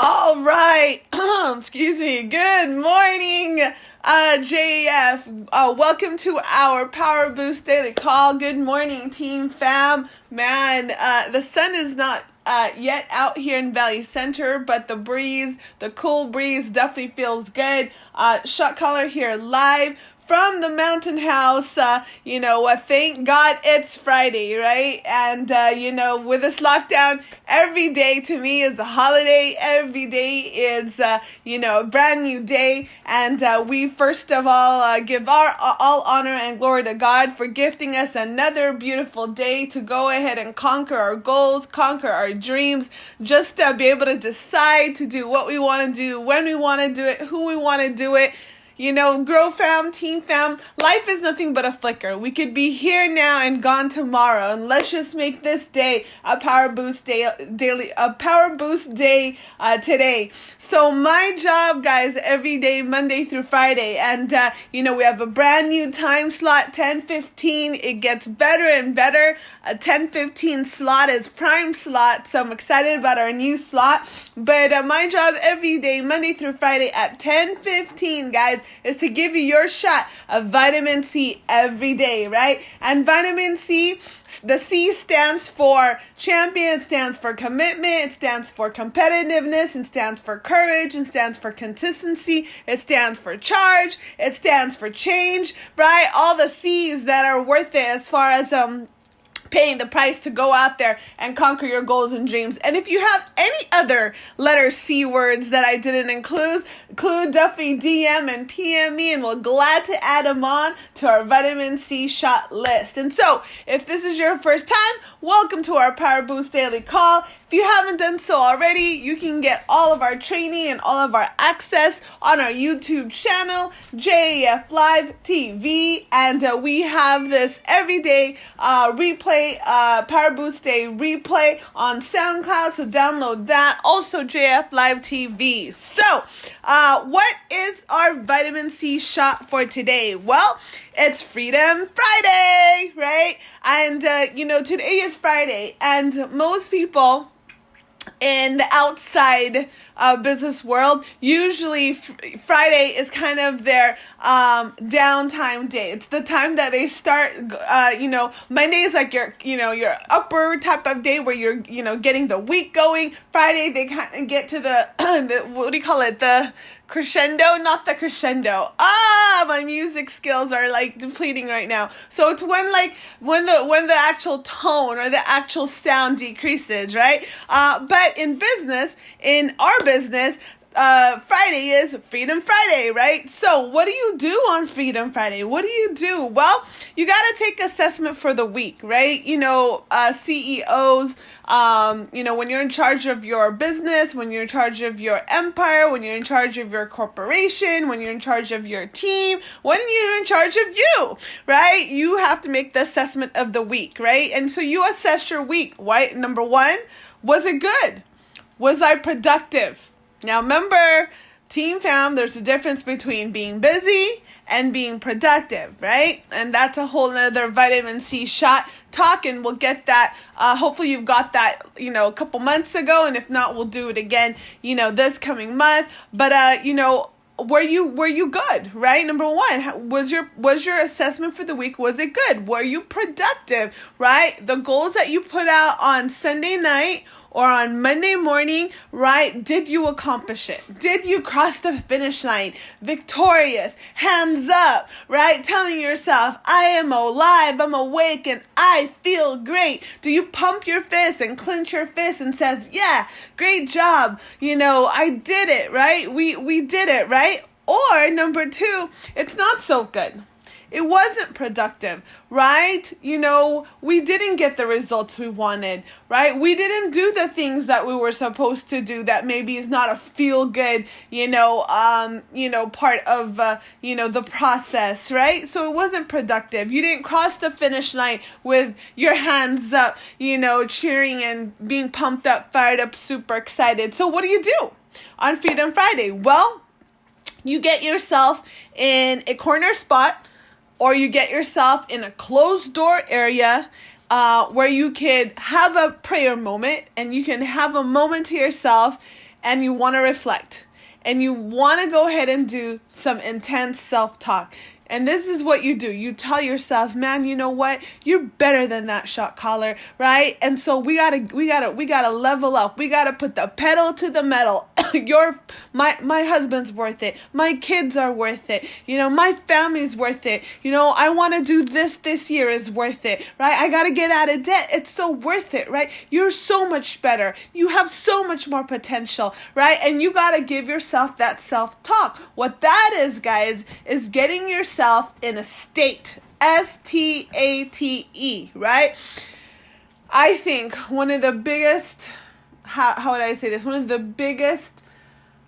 All right. Excuse me. Good morning, JAF. Welcome to our Power Boost Daily Call. Good morning, Team Fam. Man, the sun is not yet out here in Valley Center, but the cool breeze definitely feels good. Shot caller here live from the mountain house. Thank God it's Friday, right? And, with this lockdown, every day to me is a holiday. Every day is, a brand new day. And we first of all give all honor and glory to God for gifting us another beautiful day to go ahead and conquer our goals, conquer our dreams, just to be able to decide to do what we want to do, when we want to do it, who we want to do it. Grow fam, team fam, life is nothing but a flicker. We could be here now and gone tomorrow, and let's just make this day a Power Boost day today. So my job, guys, every day, Monday through Friday, and we have a brand new time slot, 10:15. It gets better and better. A 10:15 slot is prime slot, so I'm excited about our new slot. But my job every day, Monday through Friday at 10:15, guys, is to give you your shot of vitamin C every day, right? And vitamin C, the C stands for champion, it stands for commitment, it stands for competitiveness, it stands for courage, it stands for consistency, it stands for charge, it stands for change, right? All the C's that are worth it as far as paying the price to go out there and conquer your goals and dreams. And if you have any other letter C words that I didn't include definitely DM and PM me, and we're glad to add them on to our vitamin C shot list. And so, if this is your first time, welcome to our Power Boost Daily Call. If you haven't done so already, you can get all of our training and all of our access on our YouTube channel, JAF Live TV, and we have this everyday replay, Power Boost Day replay on SoundCloud, so download that. Also, JAF Live TV. So, what is our vitamin C shot for today? Well, it's Freedom Friday, right? And, today is Friday, and most people in the outside business world, usually Friday is kind of their downtime day. It's the time that they start, Monday is like your upper type of day where you're, getting the week going. Friday, they kind of get to the what do you call it? The crescendo, not the crescendo. My music skills are like depleting right now. So it's when the actual tone or the actual sound decreases, right? But in our business, Friday is Freedom Friday, right? So what do you do on Freedom Friday? What do you do? Well, you got to take assessment for the week, right? CEOs, when you're in charge of your business, when you're in charge of your empire, when you're in charge of your corporation, when you're in charge of your team, when you're in charge of you, right? You have to make the assessment of the week, right? And so you assess your week, right? Number one, was it good? Was I productive? Now remember, Team Fam, there's a difference between being busy and being productive, right? And that's a whole nother vitamin C shot talk, and we'll get that. Hopefully you've got that, a couple months ago, and if not, we'll do it again, this coming month. But, were you good, right? Number one, was your assessment for the week, was it good? Were you productive, right? The goals that you put out on Sunday night or on Monday morning, right? Did you accomplish it? Did you cross the finish line victorious, hands up, right? Telling yourself, I am alive, I'm awake, and I feel great. Do you pump your fist and clench your fist and says, yeah, great job. I did it, right? We did it, right? Or number two, it's not so good. It wasn't productive, right? We didn't get the results we wanted, right? We didn't do the things that we were supposed to do that maybe is not a feel good, part of, the process, right? So it wasn't productive. You didn't cross the finish line with your hands up, cheering and being pumped up, fired up, super excited. So what do you do on Freedom Friday? Well, you get yourself in a corner spot, or you get yourself in a closed door area where you could have a prayer moment, and you can have a moment to yourself and you want to reflect and you want to go ahead and do some intense self-talk. And this is what you do. You tell yourself, man, you know what? You're better than that shot caller, right? And so we gotta level up. We gotta put the pedal to the metal. My husband's worth it. My kids are worth it. My family's worth it. I want to do this year is worth it, right? I gotta get out of debt. It's so worth it, right? You're so much better. You have so much more potential, right? And you gotta give yourself that self-talk. What that is, guys, is getting yourself in a state, STATE, right? I think one of the biggest, how would I say this? One of the biggest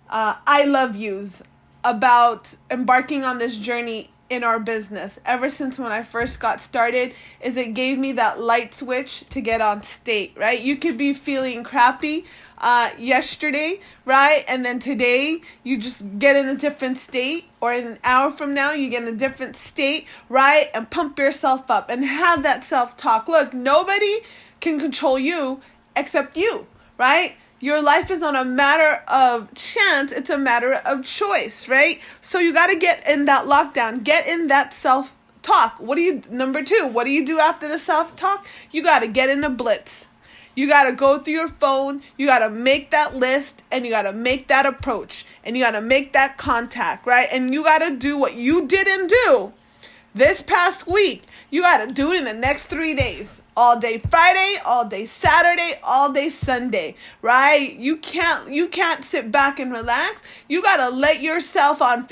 I love yous about embarking on this journey in our business, ever since when I first got started, is it gave me that light switch to get on state, right? You could be feeling crappy yesterday, right? And then today you just get in a different state, or in an hour from now you get in a different state, right? And pump yourself up and have that self-talk. Look, nobody can control you except you, right? Your life is not a matter of chance, it's a matter of choice, right? So you got to get in that lockdown, get in that self-talk. Number 2, what do you do after the self-talk? You got to get in a blitz. You got to go through your phone, you got to make that list, and you got to make that approach, and you got to make that contact, right? And you got to do what you didn't do this past week. You got to do it in the next 3 days. All day Friday, all day Saturday, all day Sunday, right? You can't sit back and relax. You gotta light yourself on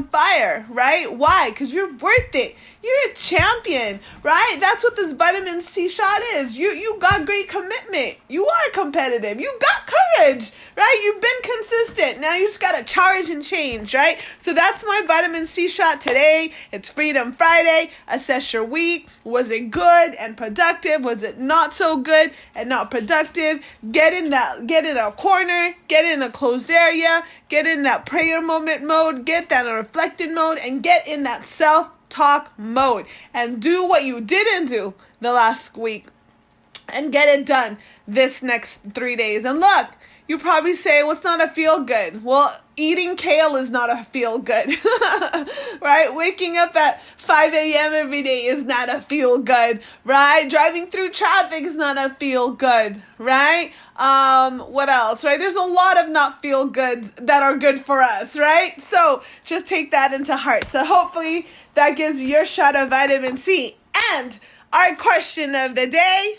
fire, right? Why? Because you're worth it. You're a champion, right? That's what this vitamin C shot is. You got great commitment. You are competitive. You got courage, right? You've been consistent. Now you just gotta charge and change, right? So that's my vitamin C shot today. It's Freedom Friday. Assess your week. Was it good and productive? Was it not so good and not productive? Get in a corner, get in a closed area, get in that prayer moment mode, get that reflected mode, and get in that self-talk mode. And do what you didn't do the last week and get it done this next 3 days. And look, you probably say, well, it's not a feel good. Well, eating kale is not a feel good, right? Waking up at 5 a.m. every day is not a feel good, right? Driving through traffic is not a feel good, right? What else, right? There's a lot of not feel goods that are good for us, right? So just take that into heart. So hopefully that gives you your shot of vitamin C. And our question of the day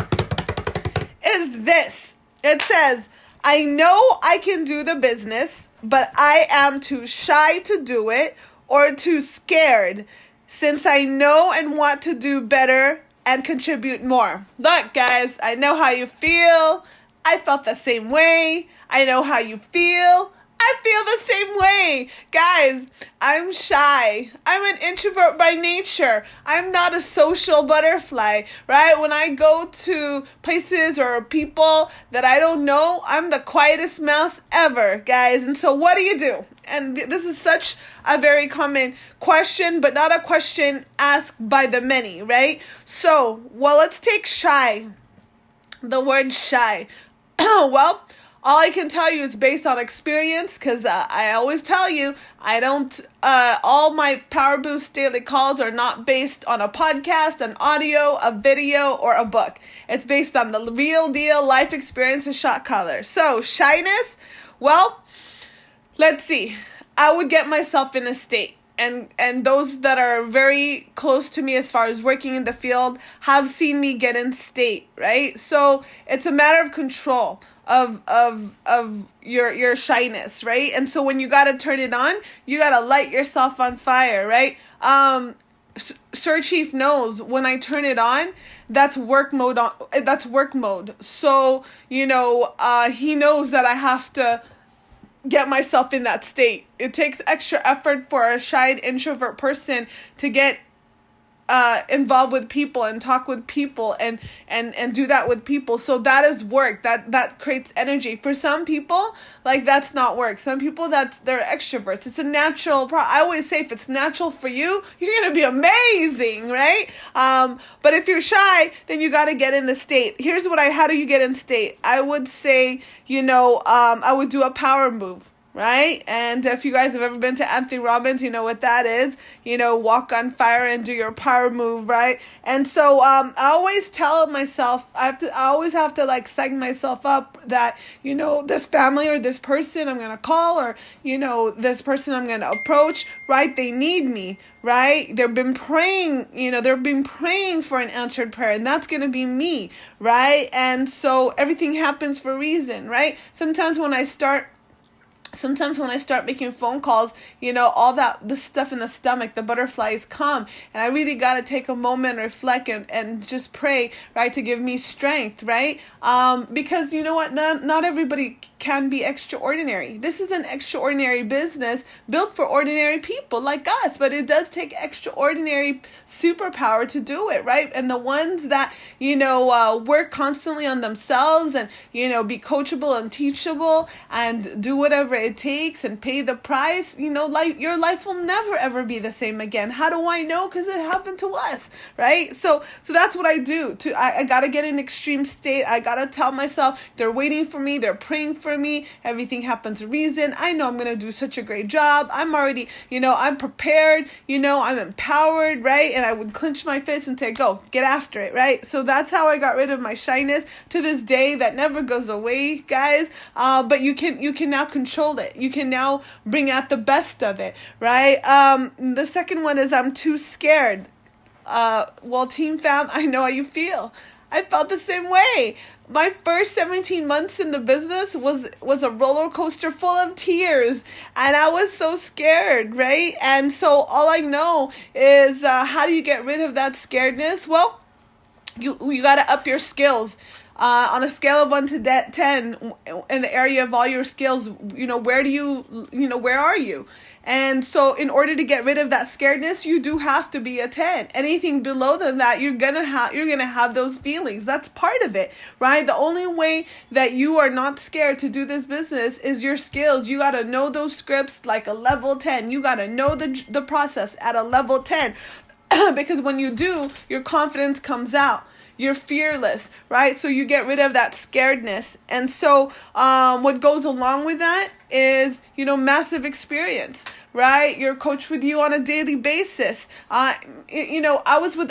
is this. It says, I know I can do the business, but I am too shy to do it or too scared since I know and want to do better and contribute more. Look, guys, I know how you feel. I felt the same way. I know how you feel. I feel the same way. Guys, I'm shy. I'm an introvert by nature. I'm not a social butterfly, right? When I go to places or people that I don't know, I'm the quietest mouse ever, guys. And so what do? And this is such a very common question, but not a question asked by the many, right? So, well, let's take shy. The word shy. Well, all I can tell you is based on experience, because I always tell you, all my Powerboost daily calls are not based on a podcast, an audio, a video, or a book. It's based on the real deal life experience of shot caller. So shyness, well, let's see. I would get myself in a state. And those that are very close to me as far as working in the field have seen me get in state, right? So it's a matter of control of your shyness, right? And so when you got to turn it on, you got to light yourself on fire, right? Sir Chief knows when I turn it on, that's work mode. That's work mode. So, he knows that I have to get myself in that state. It takes extra effort for a shy introvert person to get involved with people and talk with people and do that with people. So that is work. That creates energy. For some people, like, that's not work. Some people, they're extroverts. It's a natural I always say, if it's natural for you, you're gonna be amazing, right? But if you're shy, then you got to get in the state. Here's how do you get in state? I would say, I would do a power move. Right? And if you guys have ever been to Anthony Robbins, you know what that is. Walk on fire and do your power move, right? And so I always tell myself, I always have to like psych myself up that, this family or this person I'm going to call, or, this person I'm going to approach, right? They need me, right? They've been praying, for an answered prayer, and that's going to be me, right? And so everything happens for a reason, right? Sometimes when I start making phone calls, all the stuff in the stomach, the butterflies come, and I really got to take a moment, reflect, and just pray, right, to give me strength, right? Because you know what? Not everybody can be extraordinary. This is an extraordinary business built for ordinary people like us, but it does take extraordinary superpower to do it, right? And the ones that, work constantly on themselves and, be coachable and teachable and do whatever it takes and pay the price, your life will never ever be the same again. How do I know? Because it happened to us, right? So that's what I do. I gotta get in extreme state. I gotta tell myself they're waiting for me, they're praying for me. Everything happens a reason. I know I'm gonna do such a great job. I'm already, I'm prepared. I'm empowered, right? And I would clench my fist and say, "Go, get after it," right? So that's how I got rid of my shyness. To this day, that never goes away, guys. But you can now control it. You can now bring out the best of it, right? The second one is I'm too scared. Team fam, I know how you feel. I felt the same way. My first 17 months in the business was a roller coaster full of tears, and I was so scared, right? And so all I know is how do you get rid of that scaredness? Well, you got to up your skills. On a scale of 1 to 10, in the area of all your skills, where are you? And so in order to get rid of that scaredness, you do have to be a 10. Anything below than that, you're gonna have those feelings. That's part of it, right? The only way that you are not scared to do this business is your skills. You gotta know those scripts like a level 10. You gotta know the process at a level 10. Because when you do, your confidence comes out. You're fearless, right? So you get rid of that scaredness. And so what goes along with that is, massive experience, right? You're coached with you on a daily basis. I was with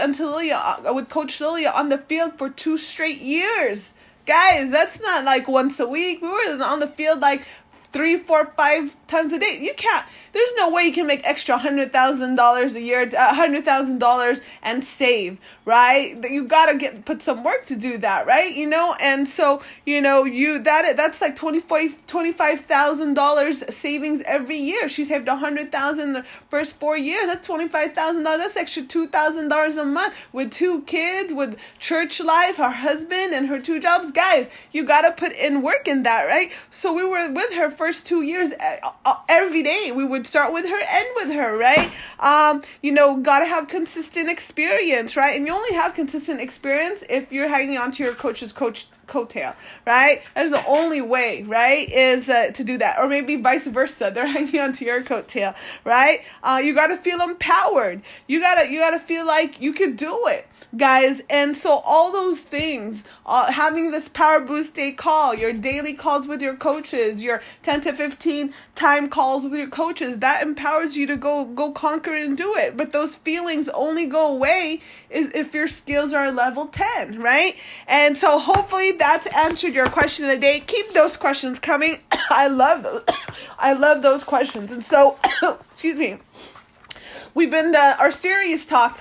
Coach Lilia on the field for 2 straight years. Guys, that's not like once a week. We were on the field like 3, 4, 5 times a day. There's no way you can make extra $100,000 a year, $100,000 and save, right? You gotta put some work to do that, right? And so, that's like $25,000 savings every year. She saved $100,000 the first 4 years. That's $25,000. That's extra $2,000 a month with 2 kids, with church life, her husband, and her 2 jobs. Guys, you gotta put in work in that, right? So we were with her first 2 years every day. We would start with her, end with her, right? Gotta have consistent experience, right? And you only have consistent experience if you're hanging on to your coach's coattail, right? That's the only way, right, is to do that. Or maybe vice versa. They're hanging on to your coattail, right? You gotta feel empowered. You gotta feel like you could do it, guys. And so all those things, having this Power Boost Day call, your daily calls with your coaches, your 10 to 15 time calls with your coaches, that empowers you to go conquer and do it. But those feelings only go away if your skills are level 10, right? And so hopefully that's answered your question of the day. Keep those questions coming. I love those. I love those questions. And so, excuse me. We've been our series talk,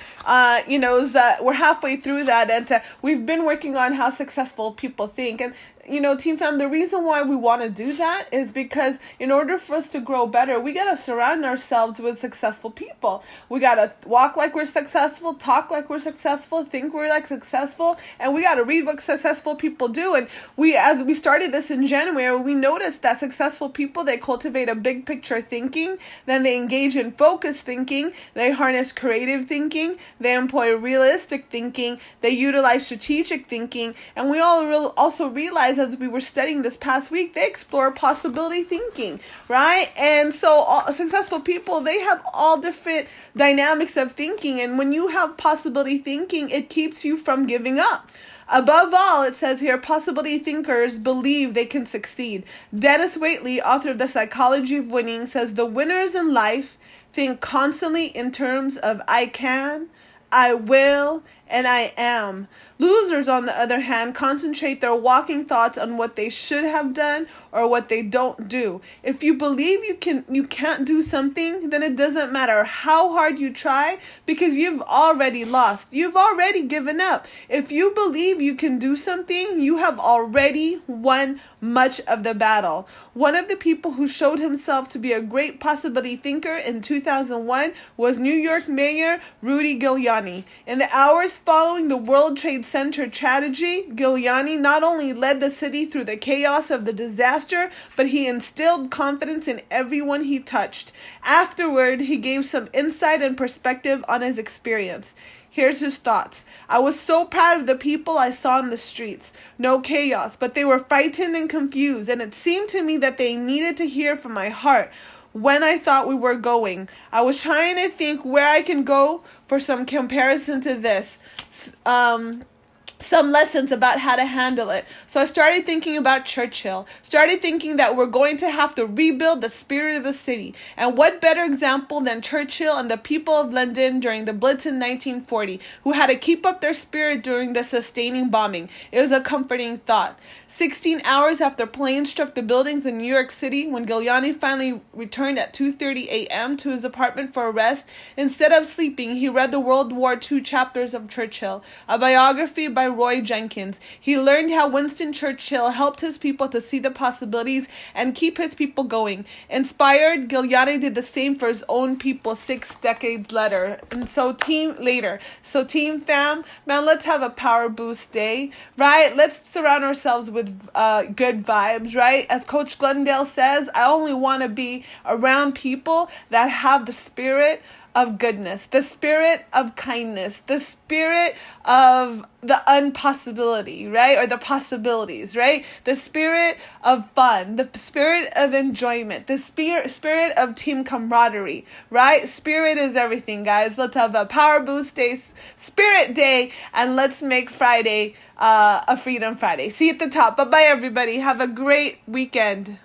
is we're halfway through that, and we've been working on how successful people think. And Team Fam, the reason why we want to do that is because in order for us to grow better, we got to surround ourselves with successful people. We got to walk like we're successful, talk like we're successful, think we're like successful, and we got to read what successful people do. And as we started this in January, we noticed that successful people, they cultivate a big picture thinking, then they engage in focused thinking, they harness creative thinking, they employ realistic thinking, they utilize strategic thinking, and we all also realize as we were studying this past week, they explore possibility thinking, right? And so successful people, they have all different dynamics of thinking, and when you have possibility thinking, it keeps you from giving up. Above all, it says here, possibility thinkers believe they can succeed. Dennis Waitley, author of The Psychology of Winning, says the winners in life think constantly in terms of I can, I will, and I am. Losers, on the other hand, concentrate their walking thoughts on what they should have done or what they don't do. If you believe you can't do something, then it doesn't matter how hard you try because you've already lost. You've already given up. If you believe you can do something, you have already won much of the battle. One of the people who showed himself to be a great possibility thinker in 2001 was New York Mayor Rudy Giuliani. In the hours following the World Trade Center tragedy, Giuliani not only led the city through the chaos of the disaster, but he instilled confidence in everyone he touched. Afterward, he gave some insight and perspective on his experience. Here's his thoughts. I was so proud of the people I saw in the streets. No chaos, but they were frightened and confused, and it seemed to me that they needed to hear from my heart when I thought we were going. I was trying to think where I can go for some comparison to this. Some lessons about how to handle it. So I started thinking about Churchill. Started thinking that we're going to have to rebuild the spirit of the city. And what better example than Churchill and the people of London during the Blitz in 1940, who had to keep up their spirit during the sustaining bombing. It was a comforting thought. 16 hours after planes struck the buildings in New York City, when Giuliani finally returned at 2:30 a.m. to his apartment for a rest, instead of sleeping, he read the World War II chapters of Churchill, a biography by Roy Jenkins. He learned how Winston Churchill helped his people to see the possibilities and keep his people going. Inspired, Giuliani did the same for his own people 6 decades later. And so team fam, man, let's have a power boost day, right? Let's surround ourselves with good vibes, right? As Coach Glendale says, I only want to be around people that have the spirit of goodness, the spirit of kindness, the spirit of the impossibility, right? Or the possibilities, right? The spirit of fun, the spirit of enjoyment, the spirit of team camaraderie, right? Spirit is everything, guys. Let's have a power boost day, spirit day, and let's make Friday a Freedom Friday. See you at the top. Bye-bye, everybody. Have a great weekend.